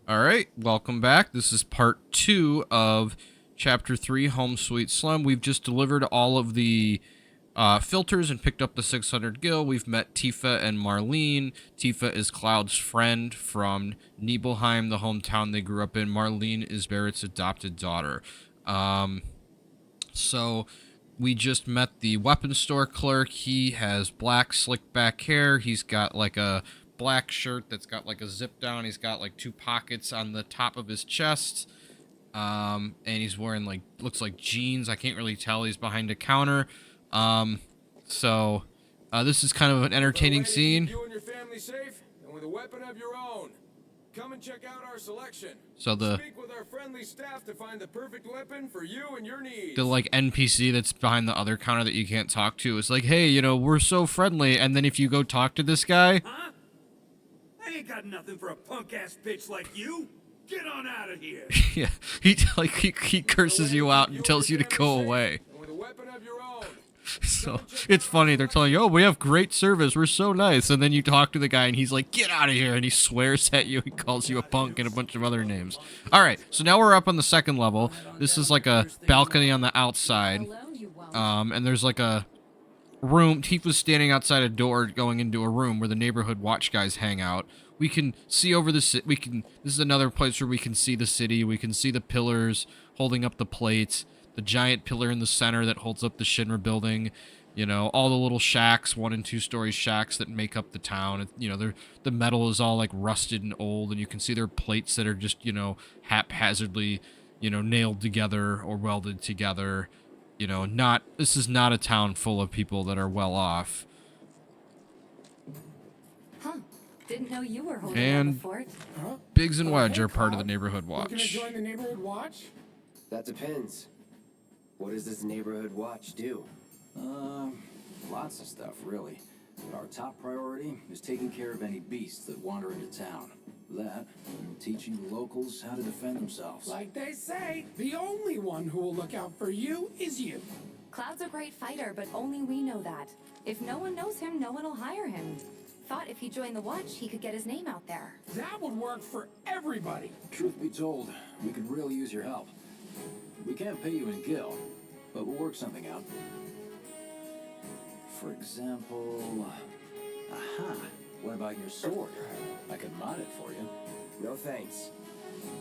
All right, welcome back. This is part 2 of Chapter 3, Home Sweet Slum. We've just delivered all of the filters and picked up the 600 gil. We've met Tifa and Marlene. Tifa is Cloud's friend from Nibelheim, the hometown they grew up in. Marlene is Barrett's adopted daughter. So we just met the weapons store clerk. He has black slick back hair. He's got like a black shirt that's got like a zip down. He's got like 2 pockets on the top of his chest. And he's wearing like, looks like jeans. I can't really tell. He's behind a counter. So this is kind of an entertaining scene. You and your family safe and with a weapon of your own. Come and check out our selection. So Speak with our friendly staff to find the perfect weapon for you and your needs. The like NPC that's behind the other counter that you can't talk to is like, hey, you know, we're so friendly. And then if you go talk to this guy, Huh? I ain't got nothing for a punk-ass bitch like you. Get on out of here. yeah, he curses you out and tells you to go away. And with a weapon of your own. So it's funny. They're telling you, oh, we have great service. We're so nice. And then you talk to the guy and he's like, get out of here. And he swears at you. He calls you a punk and a bunch of other names. All right. So now we're up on the second level. This is like a balcony on the outside. And there's like a room. Tifa's standing outside a door going into a room where the neighborhood watch guys hang out. We can see over the city. This is another place where we can see the city. We can see the pillars holding up the plates. The giant pillar in the center that holds up the Shinra building, you know, all the little shacks, 1- and 2-story shacks that make up the town. You know, the metal is all like rusted and old, and you can see there are plates that are just, you know, haphazardly, you know, nailed together or welded together. You know, this is not a town full of people that are well off. Huh. Didn't know you were holding And down the fort. Biggs and Wedge are part of the neighborhood watch. Looking to join the neighborhood watch? That depends. What does this neighborhood watch do? Lots of stuff, really. But our top priority is taking care of any beasts that wander into town. That, and teaching the locals how to defend themselves. Like they say, the only one who will look out for you is you. Cloud's a great fighter, but only we know that. If no one knows him, no one will hire him. Thought if he joined the watch, he could get his name out there. That would work for everybody. Truth be told, we could really use your help. We can't pay you in gil, but we'll work something out. For example... Aha! What about your sword? I could mod it for you. No thanks.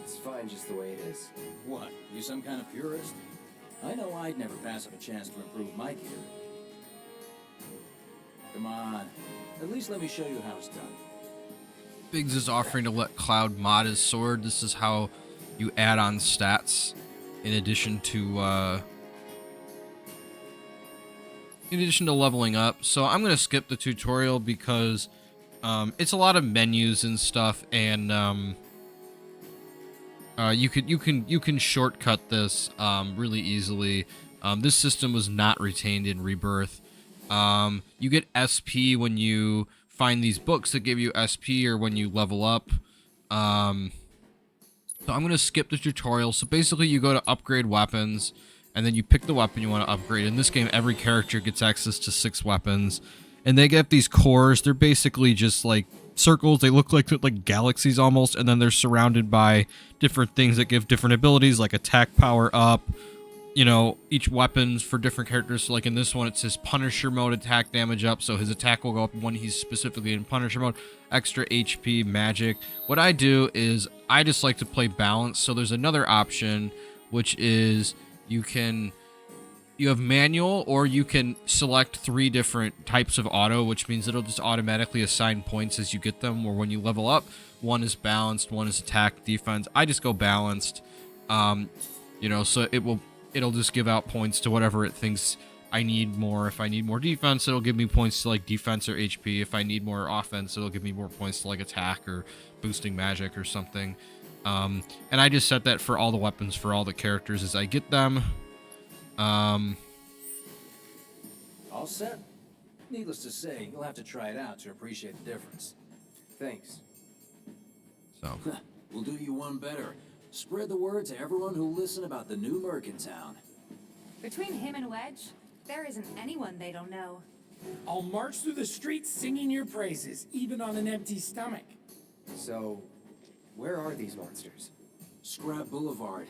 It's fine just the way it is. What? You some kind of purist? I know I'd never pass up a chance to improve my gear. Come on. At least let me show you how it's done. Biggs is offering to let Cloud mod his sword. This is how you add on stats in addition to leveling up. So I'm gonna skip the tutorial because it's a lot of menus and stuff, and you can shortcut this really easily. This system was not retained in Rebirth. You get SP when you find these books that give you SP, or when you level up. So I'm going to skip the tutorial. So basically you go to upgrade weapons, and then you pick the weapon you want to upgrade. In this game, every character gets access to 6 weapons, and they get these cores. They're basically just like circles. They look like galaxies almost, and then they're surrounded by different things that give different abilities, like attack power up. You know, each weapon's for different characters. So like in this one, it says Punisher mode attack damage up, so his attack will go up when he's specifically in Punisher mode. Extra HP, magic. What I do is I just like to play balance. So there's another option, which is you have manual, or you can select 3 different types of auto, which means it'll just automatically assign points as you get them, or when you level up. One is balanced, one is attack, defense. I just go balanced. You know, so it'll just give out points to whatever it thinks I need more. If I need more defense, it'll give me points to like defense or HP. If I need more offense, it'll give me more points to like attack or boosting magic or something. And I just set that for all the weapons for all the characters as I get them. All set? Needless to say, you'll have to try it out to appreciate the difference. Thanks. So We'll do you one better. Spread the word to everyone who'll listen about the new merc in town. Between him and Wedge, there isn't anyone they don't know. I'll march through the streets singing your praises, even on an empty stomach. So, where are are these monsters? Scrap Boulevard.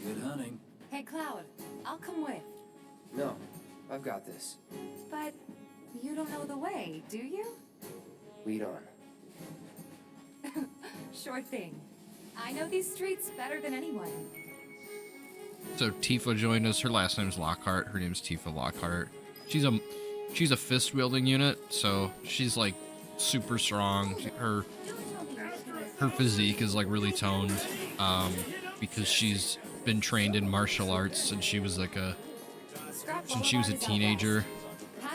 Good hunting. Hey, Cloud, I'll come with. No, I've got this. But you don't know the way, do you? Lead on. Sure thing. I know these streets better than anyone. So Tifa joined us. Her last name's Lockhart. Her name's Tifa Lockhart. She's a fist wielding unit, so she's like super strong. Her physique is like really toned, because she's been trained in martial arts since she was like since she was a teenager.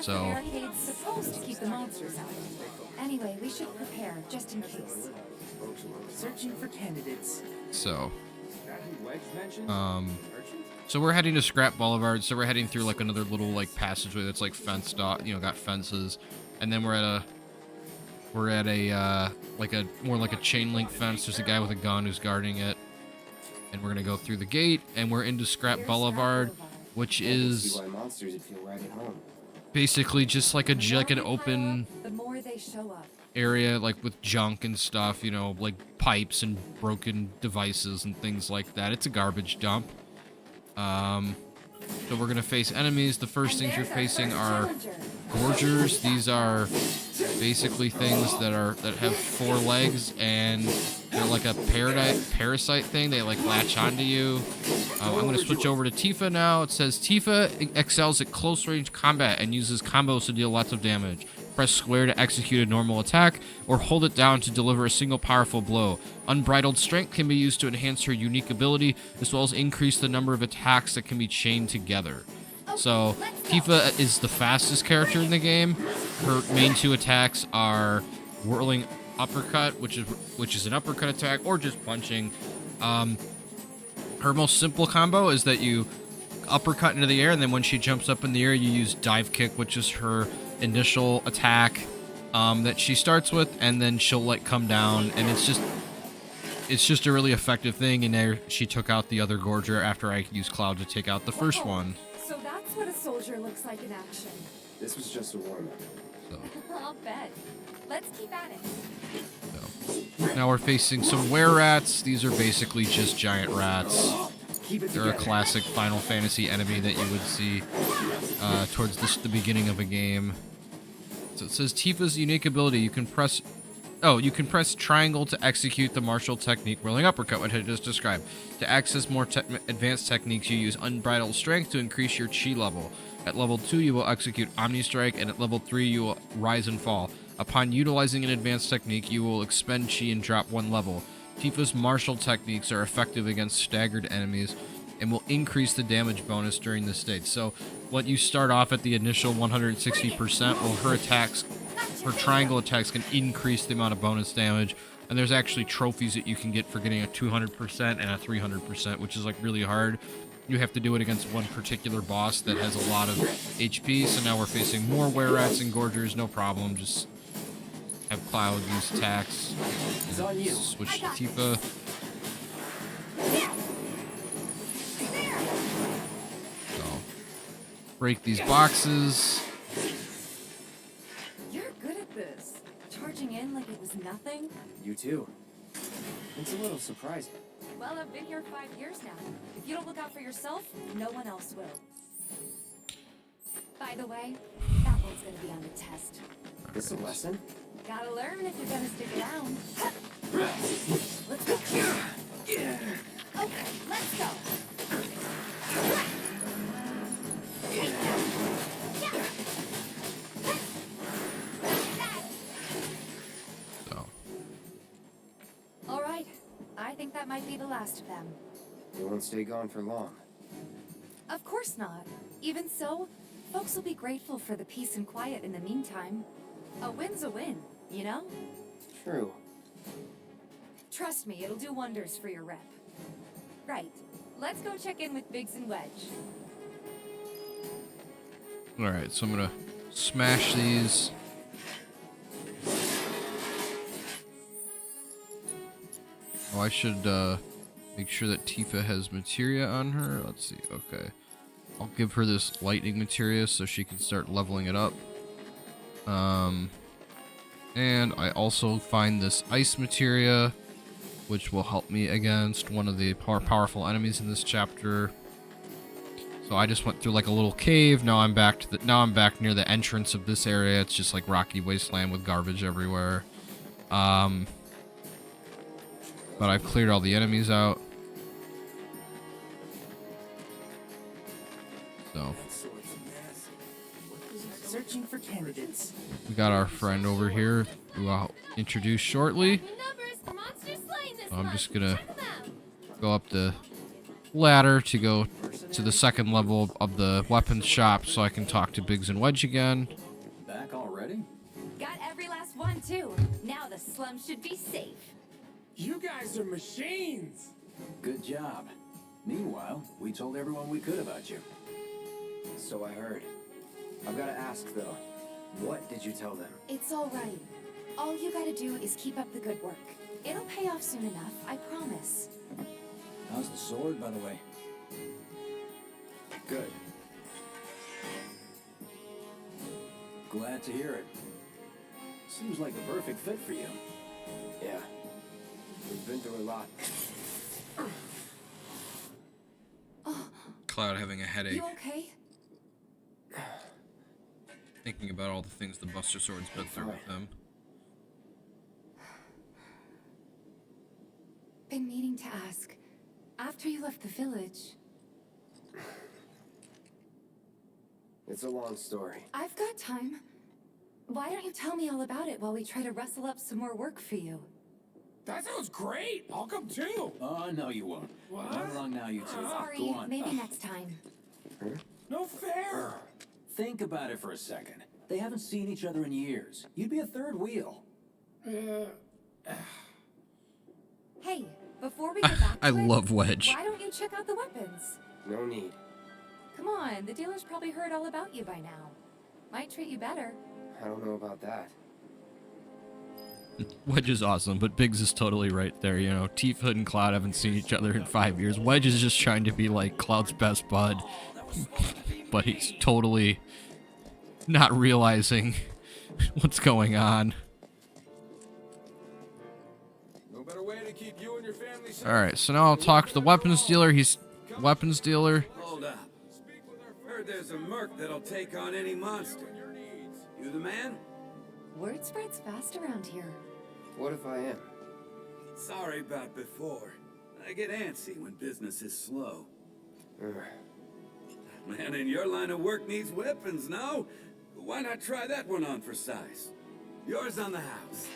So Barricade's supposed to keep the monsters out. Anyway, we should prepare just in case. Searching for candidates. so That who Wedge mentioned? Merchant? So we're heading to Scrap Boulevard. So we're heading through like another little like passageway that's like fenced off, got fences, and then we're at a like a more like a chain link fence. There's a guy with a gun who's guarding it, and we're gonna go through the gate, and we're into Scrap Boulevard, which See is why monsters would feel right at home. basically just like an open The more they show up. area, like with junk and stuff, like pipes and broken devices and things like that. It's a garbage dump. So we're gonna face enemies. The first things you're facing are gorgers. These are basically things that have 4 legs, and they're like a parasite thing. They like latch onto you. I'm gonna switch over to Tifa now. It says Tifa excels at close range combat and uses combos to deal lots of damage. Press square to execute a normal attack, or hold it down to deliver a single powerful blow. Unbridled strength can be used to enhance her unique ability, as well as increase the number of attacks that can be chained together. So, Tifa is the fastest character in the game. Her main 2 attacks are whirling uppercut, which is an uppercut attack, or just punching. Her most simple combo is that you uppercut into the air, and then when she jumps up in the air, you use dive kick, which is her initial attack that she starts with, and then she'll like come down, and it's just a really effective thing. And there she took out the other gorger after I used Cloud to take out the first one. So that's what a soldier looks like in action. This was just a warm-up. I'll bet. Let's keep at it. So now we're facing some were-rats. These are basically just giant rats. Keep it They're a together. classic Final Fantasy enemy that you would see towards the beginning of a game. So it says Tifa's unique ability. You can press triangle to execute the martial technique whirling uppercut, which I just described. To access more advanced techniques, you use unbridled strength to increase your chi level. At level 2, you will execute Omni Strike, and at level 3, you will rise and fall. Upon utilizing an advanced technique, you will expend chi and drop 1 level. Tifa's martial techniques are effective against staggered enemies and will increase the damage bonus during this stage. So when you start off at the initial 160%, well, her triangle attacks can increase the amount of bonus damage. And there's actually trophies that you can get for getting a 200% and a 300%, which is like really hard. You have to do it against one particular boss that has a lot of HP. So now we're facing more were-rats and gorgers, no problem. Just have Cloud use attacks. It's on you. Switch to Tifa. So, break these boxes. You're good at this. Charging in like it was nothing. You too. It's a little surprising. Well, I've been here 5 years now. If you don't look out for yourself, no one else will. By the way, that one's gonna be on the test. This a lesson? Gotta learn if you're gonna stick around. Let's go. Okay, let's go. So, All right, I think that might be the last of them. They won't stay gone for long. Of course not. Even so, folks will be grateful for the peace and quiet in the meantime. A win's a win, you know? True. Trust me, it'll do wonders for your rep. Right. Let's go check in with Biggs and Wedge. alright, so I'm gonna smash these. Oh, I should make sure that Tifa has materia on her. Let's see, okay. I'll give her this lightning materia so she can start leveling it up. And I also find this ice materia which will help me against one of the powerful enemies in this chapter. So I just went through like a little cave. Now I'm back near the entrance of this area. It's just like rocky wasteland with garbage everywhere. But I've cleared all the enemies out. So Searching for candidates. we got our friend over here who I'll introduce shortly. So I'm just gonna go up the ladder to go to the second level of the weapons shop so I can talk to Biggs and Wedge again. Back already? Got every last one, too. Now the slums should be safe. You guys are machines. Good job. Meanwhile, we told everyone we could about you. So I heard. I've got to ask, though. What did you tell them? It's all right. All you gotta do is keep up the good work. It'll pay off soon enough, I promise. How's the sword, by the way? Good. Glad to hear it. Seems like the perfect fit for you. Yeah. We've been through a lot. Cloud having a headache, You okay? thinking about all the things the Buster Sword's been through with him. Been meaning to ask. After you left the village, It's a long story. I've got time. Why don't you tell me all about it while we try to rustle up some more work for you? That sounds great. I'll come too. Oh, no, you won't. What? Run along now, you two. Sorry, Go on. maybe next time. No fair. Think about it for a second. They haven't seen each other in years. You'd be a third wheel. Hey, before we get back to I it, love Wedge. why don't you check out the weapons? No need. Come on, the dealer's probably heard all about you by now. Might treat you better. I don't know about that. Wedge is awesome, but Biggs is totally right there. You know, Tifa and Cloud haven't seen each other in 5 years. Wedge is just trying to be like Cloud's best bud, but he's totally not realizing what's going on. No better way to keep you and your family safe. All right, so now I'll talk to the weapons dealer. He's weapons dealer. Hold up. Heard there's a merc that'll take on any monster. You the man? Word spreads fast around here. What if I am? Sorry about before. I get antsy when business is slow. Ugh. Man in your line of work needs weapons, no? Why not try that one on for size? Yours on the house.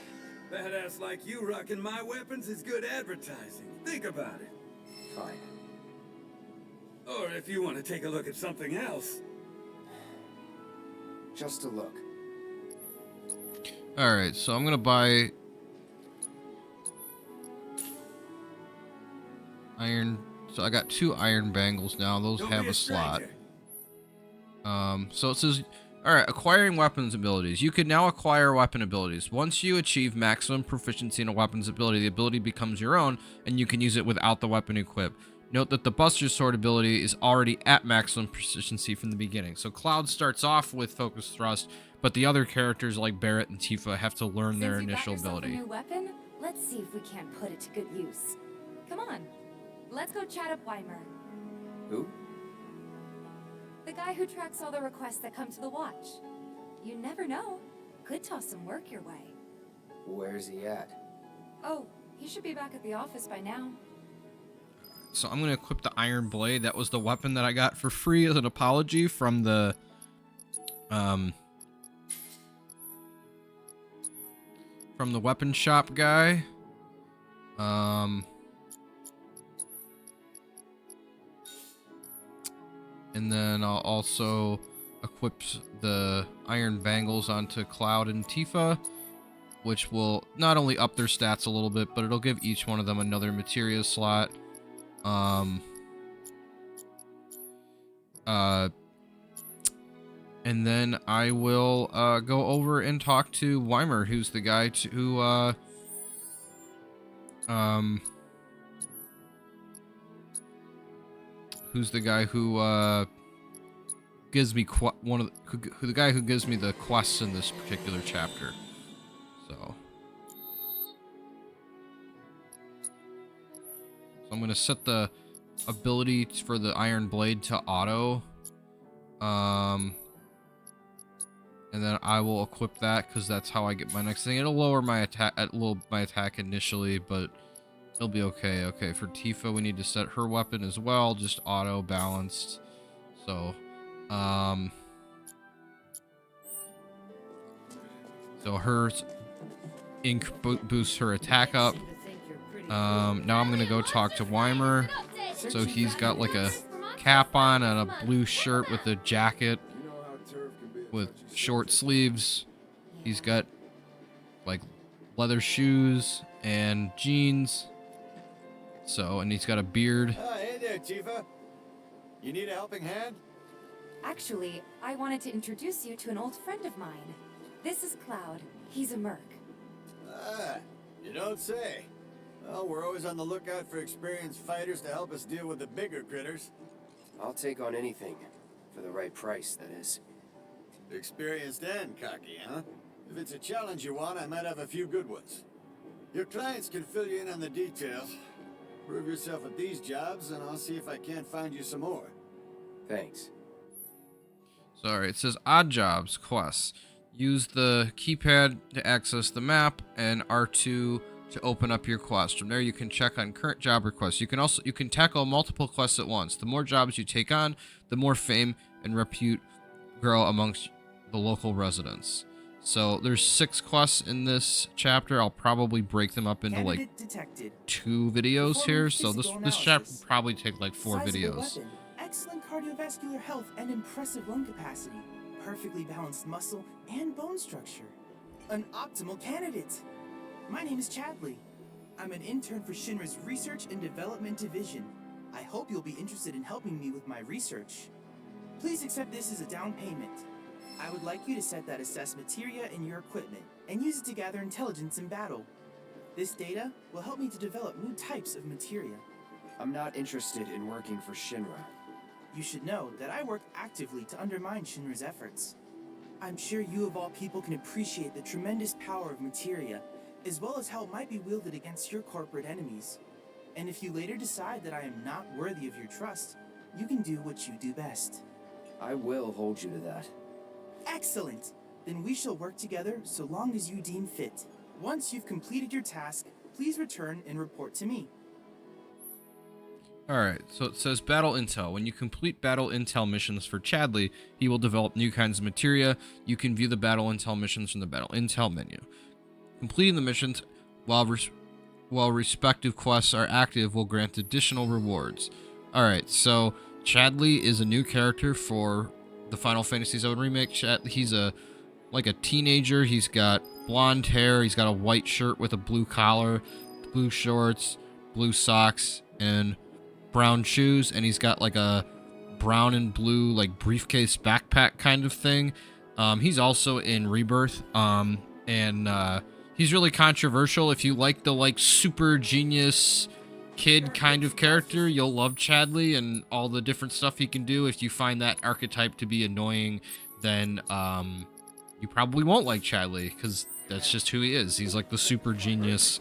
Badass like you rocking my weapons is good advertising. Think about it. Fine. Or if you want to take a look at something else. Just a look. All right, so I'm gonna buy iron. So I got 2 iron bangles now. Those Don't have be a slot. stranger. So it says, all right, acquiring weapons abilities. You can now acquire weapon abilities. Once you achieve maximum proficiency in a weapon's ability, the ability becomes your own, and you can use it without the weapon equipped. Note that the Buster Sword ability is already at maximum proficiency from the beginning. So Cloud starts off with Focus Thrust, but the other characters like Barrett and Tifa have to learn their Since you got initial yourself ability. a new weapon, let's see if we can't put it to good use. Come on, let's go chat up Weimer, Who? the guy who tracks all the requests that come to the watch. You never know. Could toss some work your way. Where's he at? Oh, he should be back at the office by now. So I'm gonna equip the Iron Blade. That was the weapon that I got for free as an apology from the weapon shop guy. And then I'll also equip the iron bangles onto Cloud and Tifa, which will not only up their stats a little bit, but it'll give each one of them another materia slot. And then I will go over and talk to Weimer, who's the guy who gives me the guy who gives me the quests in this particular chapter. So I'm gonna set the ability for the iron blade to auto. And then I will equip that because that's how I get my next thing. It'll lower my attack initially, but it'll be okay. Okay, for Tifa, we need to set her weapon as well, just auto balanced. So, her ink boosts her attack up. Now I'm gonna go talk to Weimer. So he's got like a cap on and a blue shirt with a jacket with short sleeves. He's got like leather shoes and jeans. So, and he's got a beard. Hey there, Tifa. You need a helping hand? Actually, I wanted to introduce you to an old friend of mine. This is Cloud. He's a merc. Ah, you don't say. Well, we're always on the lookout for experienced fighters to help us deal with the bigger critters. I'll take on anything. For the right price, that is. Experienced and cocky, huh? If it's a challenge you want, I might have a few good ones. Your clients can fill you in on the details. Prove yourself at these jobs, and I'll see if I can't find you some more. Thanks. Sorry, it says odd jobs quests. Use the keypad to access the map and R2 to open up your quest. From there, you can check on current job requests. You can tackle multiple quests at once. The more jobs you take on, the more fame and repute grow amongst the local residents. So there's 6 quests in this chapter. I'll probably break them up into like 2 videos here. So this chapter will probably take like 4 videos. Excellent cardiovascular health and impressive lung capacity. Perfectly balanced muscle and bone structure. An optimal candidate. My name is Chadley. I'm an intern for Shinra's Research and Development Division. I hope you'll be interested in helping me with my research. Please accept this as a down payment. I would like you to set that assess materia in your equipment and use it to gather intelligence in battle. This data will help me to develop new types of materia. I'm not interested in working for Shinra. You should know that I work actively to undermine Shinra's efforts. I'm sure you of all people can appreciate the tremendous power of materia, as well as how it might be wielded against your corporate enemies. And if you later decide that I am not worthy of your trust, you can do what you do best. I will hold you to that. Excellent! Then we shall work together so long as you deem fit. Once you've completed your task, please return and report to me. Alright, so it says Battle Intel. When you complete Battle Intel missions for Chadley, he will develop new kinds of materia. You can view the Battle Intel missions from the Battle Intel menu. Completing the missions while respective quests are active will grant additional rewards. Alright, so Chadley is a new character for the Final Fantasy VII Remake. He's like a teenager. He's got blonde hair. He's got a white shirt with a blue collar, blue shorts, blue socks, and brown shoes, and he's got like a brown and blue like briefcase backpack kind of thing. He's also in Rebirth, and he's really controversial. If you like the like super genius kid kind of character, you'll love Chadley and all the different stuff he can do. If you find that archetype to be annoying, then you probably won't like Chadley, because that's just who he is. He's like the super genius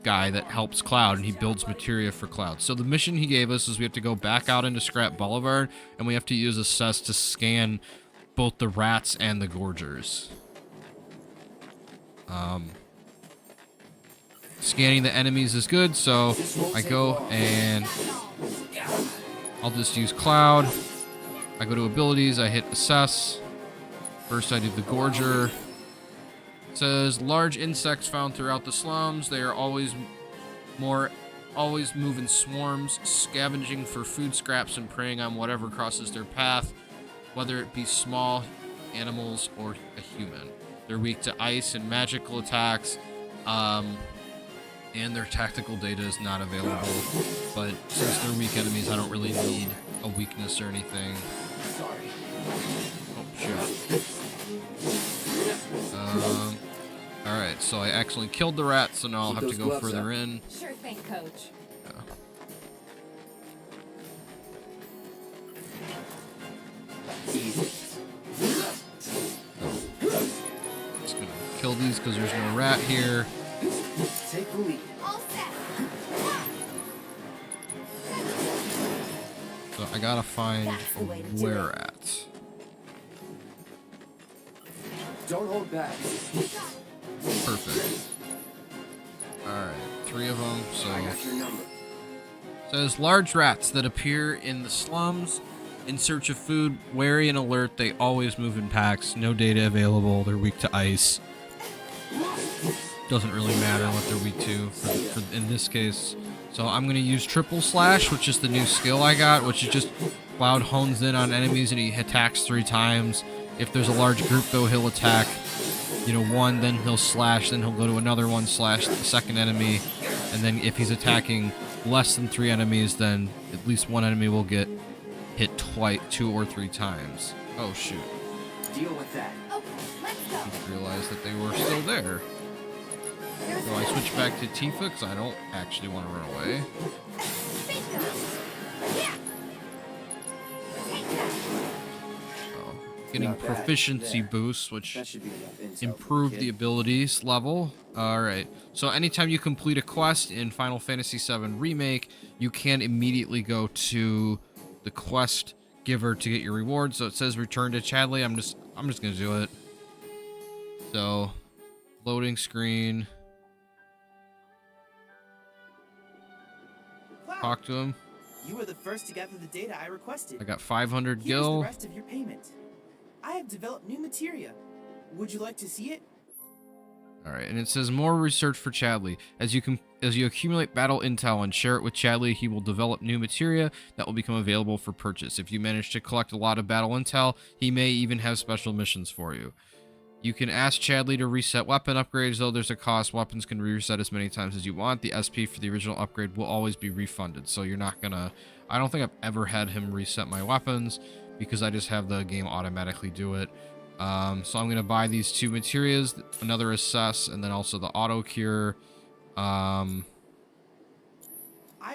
guy that helps Cloud, and he builds materia for Cloud. So the mission he gave us is we have to go back out into Scrap Boulevard, and we have to use Assess to scan both the rats and the Gorgers. Scanning the enemies is good, so I go and I'll just use Cloud. I go to abilities, I hit Assess. First I do the Gorger. It says large insects found throughout the slums. They are always move in swarms, scavenging for food scraps and preying on whatever crosses their path, whether it be small animals or a human. They're weak to ice and magical attacks, and their tactical data is not available. But since they're weak enemies, I don't really need a weakness or anything. Sorry. Oh, shoot. Alright, so I actually killed the rat, so now I'll have to go further in. Sure thing, Coach. Just gonna kill these because there's no rat here. Take the lead. All set. So I gotta find That's the way to do where it. at. Don't hold back. Perfect. Alright, 3 of them. So I got your number. says large rats that appear in the slums in search of food, wary and alert. They always move in packs. No data available. They're weak to ice. Doesn't really matter what they're weak to for in this case. So I'm going to use triple slash, which is the new skill I got, which is just Cloud hones in on enemies and he attacks 3 times. If there's a large group though, he'll attack, you know, 1, then he'll slash, then he'll go to another one, slash the second enemy. And then if he's attacking less than 3 enemies, then at least 1 enemy will get hit twice, 2 or 3 times. Oh shoot. Deal with that. Okay, let's go. I didn't realize that they were still there. So I switch back to Tifa because I don't actually want to run away. Oh, getting Not bad. proficiency There. boosts, which That should be enough intel. improve kid. the abilities level. Alright, so anytime you complete a quest in Final Fantasy VII Remake, you can immediately go to the quest giver to get your reward. So it says return to Chadley. I'm just gonna do it. So loading screen. Cloud, Talk to him. you were the first to gather the data I requested. I got 500 Here's the gil. rest of your payment. I have developed new materia. Would you like to see it? All right, and it says more research for Chadley. As you accumulate battle intel and share it with Chadley, he will develop new materia that will become available for purchase. If you manage to collect a lot of battle intel, he may even have special missions for you. You can ask Chadley to reset weapon upgrades, though there's a cost. Weapons can be reset as many times as you want. The SP for the original upgrade will always be refunded, so you're not gonna... I don't think I've ever had him reset my weapons because I just have the game automatically do it. So I'm gonna buy these 2 materias, another assess, and then also the auto cure. I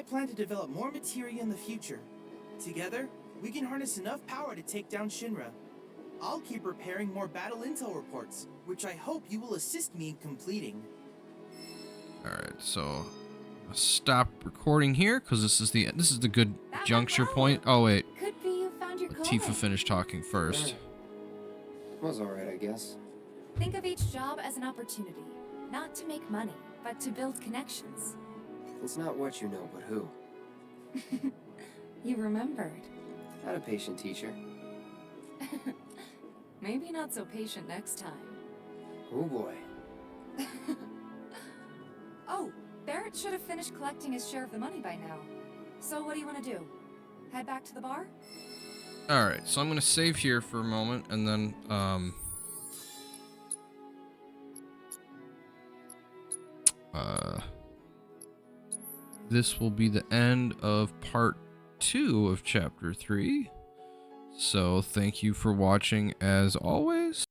plan to develop more materia in the future. Together, we can harness enough power to take down Shinra. I'll keep preparing more battle intel reports, which I hope you will assist me in completing. All right, so I'll stop recording here because this is the good That went juncture well. point. Oh wait, Could be you found your let calling. Tifa finish talking first. Was alright, I guess. Think of each job as an opportunity, not to make money, but to build connections. It's not what you know, but who. You remembered. Not a patient teacher. Maybe not so patient next time. Oh boy. Oh, Barrett should have finished collecting his share of the money by now. So what do you want to do? Head back to the bar? All right, so I'm gonna save here for a moment, and then this will be the end of part 2 of chapter 3. So thank you for watching as always.